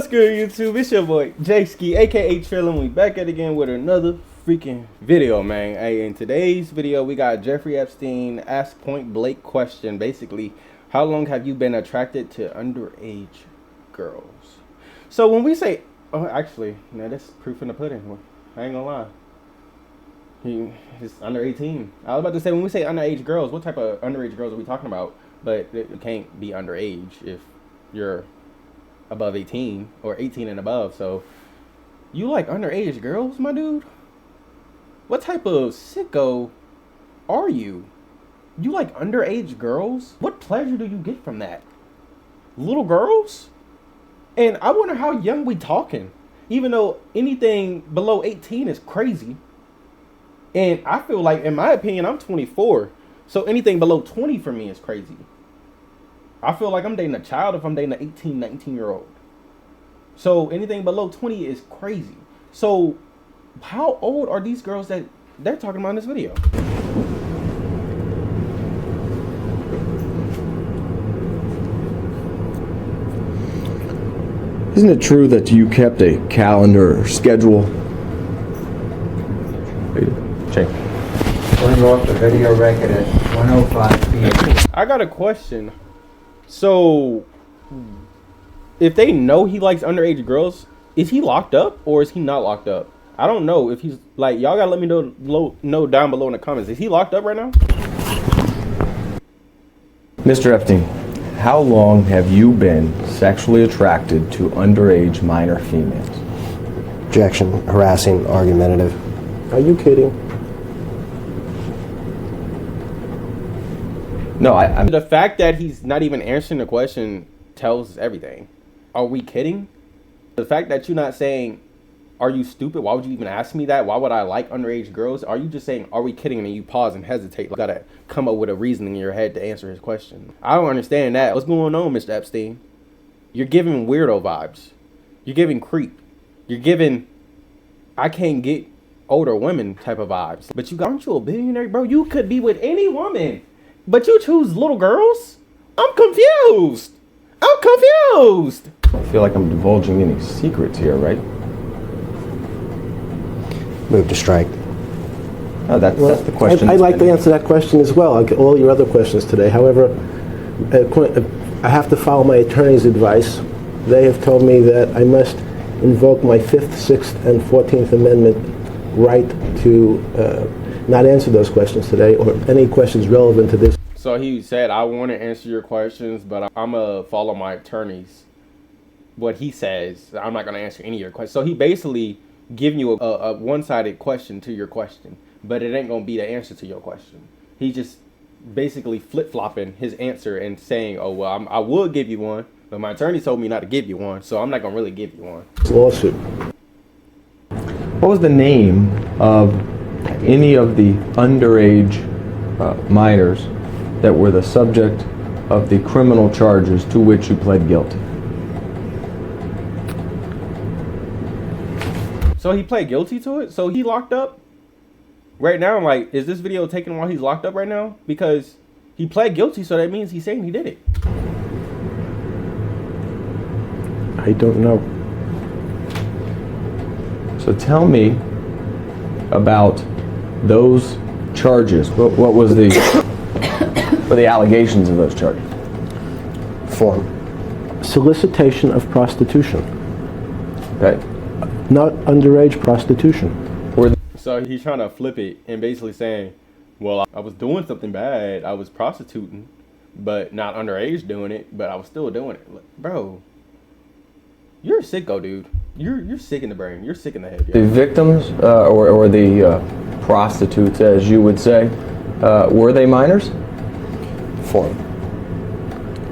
good, YouTube? It's your boy J-Ski, aka Trillin. We back at it again with another freaking video, man. Hey, in today's video, we got Jeffrey Epstein asked point blank question. Basically, how long have you been attracted to underage girls? So when we say, oh, actually, now that's proof in the pudding. I ain't gonna lie. He's under 18. I was about to say, when we say underage girls, what type of underage girls are we talking about? But it can't be underage if you're above 18 or 18 and above. So you like underage girls, my dude? What type of sicko are you? You like underage girls? What pleasure do you get from that? Little girls? And I wonder how young we talking. Even though anything below 18 is crazy. And I feel like, in my opinion, I'm 24. So anything below 20 for me is crazy. I feel like I'm dating a child if I'm dating an 18, 19-year-old. So anything below 20 is crazy. So how old are these girls that they're talking about in this video? Isn't it true that you kept a calendar or schedule? Check. Turn off the video record at 1:05 p.m. I got a question. So, if they know he likes underage girls, is he locked up or is he not locked up? I don't know if he's like, y'all gotta let me know down below in the comments. Is he locked up right now? Mr. Epstein, how long have you been sexually attracted to underage minor females? Objection, harassing, argumentative. Are you kidding? No, I'm... The fact that he's not even answering the question tells us everything. Are we kidding? The fact that you're not saying, are you stupid? Why would you even ask me that? Why would I like underage girls? Are you just saying, are we kidding? And then you pause and hesitate. You gotta come up with a reasoning in your head to answer his question. I don't understand that. What's going on, Mr. Epstein? You're giving weirdo vibes. You're giving creep. You're giving, I can't get older women type of vibes. But aren't you a billionaire, bro? You could be with any woman. But you choose little girls? I'm confused. I'm confused. I feel like I'm divulging any secrets here, right? Move to strike. No, that's the question. I'd like to answer that question as well. I'll get all your other questions today. However, I have to follow my attorney's advice. They have told me that I must invoke my 5th, 6th, and 14th Amendment right to not answer those questions today, or any questions relevant to this. So he said, I want to answer your questions, but I'm going to follow my attorneys. What he says, I'm not going to answer any of your questions. So he basically giving you a one-sided question to your question, but it ain't going to be the answer to your question. He just basically flip-flopping his answer and saying, oh, well, I would give you one, but my attorney told me not to give you one, so I'm not going to really give you one. Lawsuit. What was the name of any of the underage minors that were the subject of the criminal charges to which you pled guilty? So he pled guilty to it? So he locked up? Right now, I'm like, is this video taken while he's locked up right now? Because he pled guilty, so that means he's saying he did it. I don't know. So tell me about those charges. What was the what were the allegations of those charges? Form. Solicitation of prostitution. Okay. Not underage prostitution. So he's trying to flip it and basically saying, well, I was doing something bad. I was prostituting, but not underage doing it, but I was still doing it. Like, bro, you're a sicko, dude. You're sick in the brain. You're sick in the head. The victims or the prostitutes, as you would say, were they minors? Form.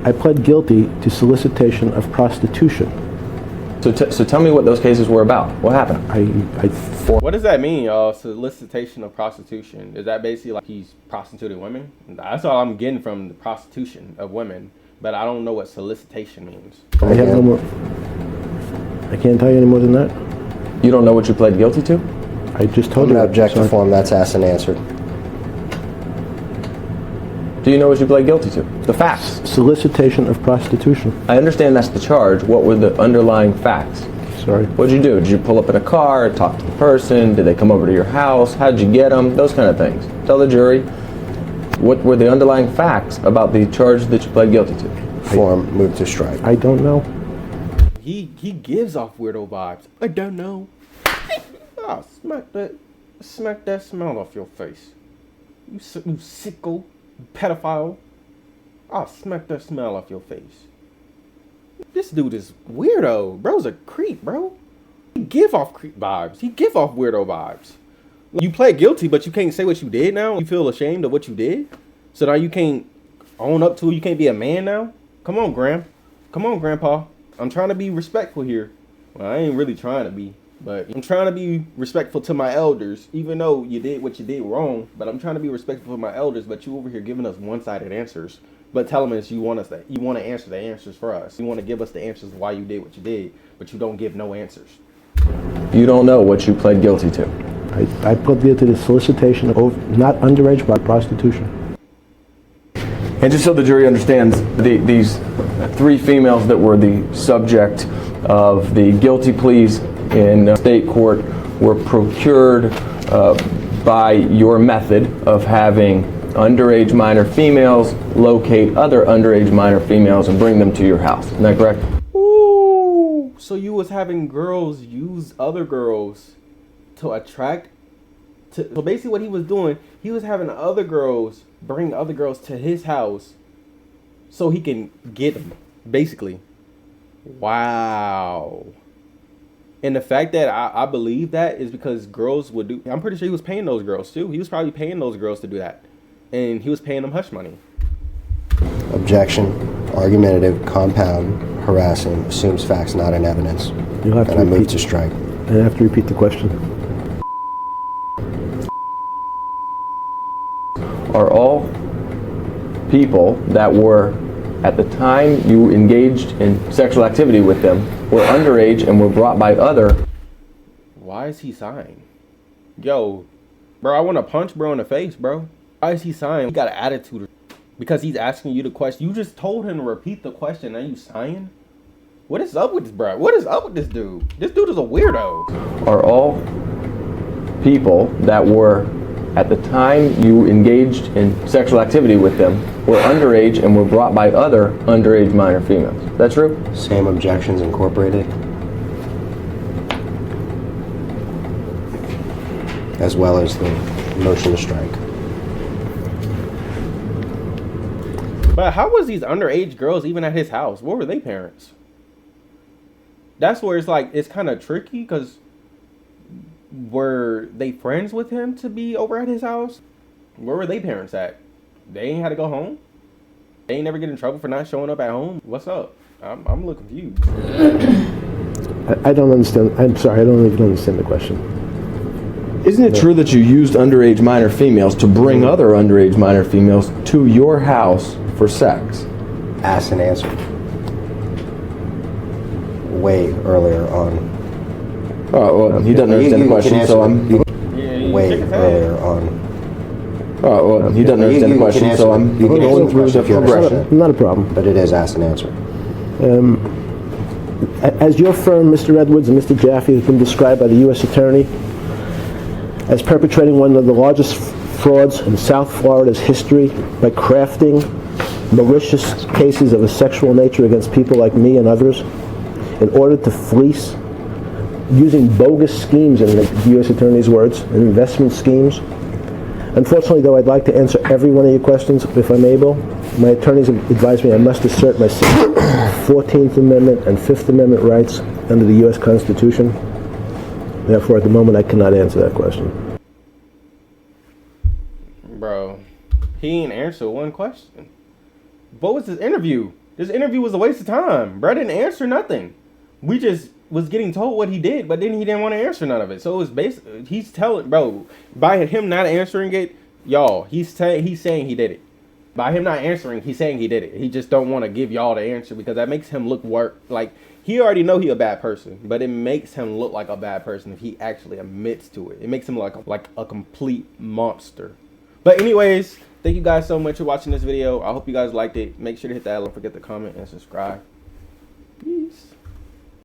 I pled guilty to solicitation of prostitution. So tell me what those cases were about. What happened? What does that mean, y'all? Solicitation of prostitution. Is that basically like he's prostituting women? That's all I'm getting from the prostitution of women, but I don't know what solicitation means. I have no more. I can't tell you any more than that. You don't know what you pled guilty to? I just told I'm you. going to object to form. That's asked and answered. Do you know what you pled guilty to? The facts. Solicitation of prostitution. I understand that's the charge. What were the underlying facts? Sorry. What'd you do? Did you pull up in a car, talk to the person? Did they come over to your house? How'd you get them? Those kind of things. Tell the jury what were the underlying facts about the charge that you pled guilty to. Form, move to strike. I don't know. He gives off weirdo vibes. I don't know. Ah, smack that smile off your face. You sicko, you pedophile. I'll smack that smile off your face. This dude is weirdo. Bro's a creep, bro. He give off creep vibes. He give off weirdo vibes. You pled guilty, but you can't say what you did now? You feel ashamed of what you did? So now you can't own up to it? You can't be a man now? Come on, Come on, Grandpa. I'm trying to be respectful here. Well, I ain't really trying to be, but I'm trying to be respectful to my elders, even though you did what you did wrong. But I'm trying to be respectful to my elders, but you over here giving us one-sided answers. But telling us you want to answer the answers for us. You want to give us the answers why you did what you did, but you don't give no answers. You don't know what you pled guilty to. I pled guilty to the solicitation of not underage but prostitution. And just so the jury understands, these three females that were the subject of the guilty pleas in state court were procured by your method of having underage minor females locate other underage minor females and bring them to your house. Isn't that correct? Ooh, so you was having girls use other girls to attract to, so basically what he was doing, he was having other girls bring other girls to his house so he can get them, basically. Wow. And the fact that I believe that is because girls would do, I'm pretty sure he was paying those girls too. He was probably paying those girls to do that. And he was paying them hush money. Objection. Argumentative, compound, harassing, assumes facts not in evidence. You'll have And to I move repeat. to strike. I have to repeat the question. Are all people that were, at the time you engaged in sexual activity with them, were underage and were brought by other? Why is he sighing? Yo, bro, I want to punch bro in the face, bro. Why is he sighing? He got an attitude. Because he's asking you the question. You just told him to repeat the question. Now you sighing? What is up with this, bro? What is up with this dude? This dude is a weirdo. Are all people that were, at the time you engaged in sexual activity with them, were underage and were brought by other underage minor females? Is that true? Same objections incorporated. As well as the motion to strike. But how was these underage girls even at his house? What were they parents? That's where it's like, it's kind of tricky because were they friends with him to be over at his house? Where were they parents at? They ain't had to go home? They ain't never get in trouble for not showing up at home? What's up? I'm a little confused. I don't understand. I'm sorry, I don't even understand the question. Isn't it true that you used underage minor females to bring other underage minor females to your house for sex? Asked and answered. Way earlier on. Oh, well, he doesn't understand the question, so I'm... Way earlier on. Oh, well, he doesn't understand the question, so I'm going through the progression. Not a problem. But it is asked and answered. As your firm, Mr. Edwards and Mr. Jaffe, has been described by the U.S. Attorney as perpetrating one of the largest frauds in South Florida's history by crafting malicious cases of a sexual nature against people like me and others in order to fleece, using bogus schemes, in the U.S. Attorney's words, and investment schemes. Unfortunately, though, I'd like to answer every one of your questions if I'm able. My attorneys have advised me I must assert my 14th Amendment and 5th Amendment rights under the U.S. Constitution. Therefore, at the moment, I cannot answer that question. Bro, he ain't answer one question. What was this interview? This interview was a waste of time. Bro didn't answer nothing. We just was getting told what he did, but then he didn't want to answer none of it. So it was basically, he's telling, bro, by him not answering it, y'all, he's saying he did it. By him not answering, he's saying he did it. He just don't want to give y'all the answer because that makes him look like he already know he a bad person, but it makes him look like a bad person if he actually admits to it. It makes him like a complete monster. But anyways, thank you guys so much for watching this video. I hope you guys liked it. Make sure to hit that. Don't forget to comment and subscribe.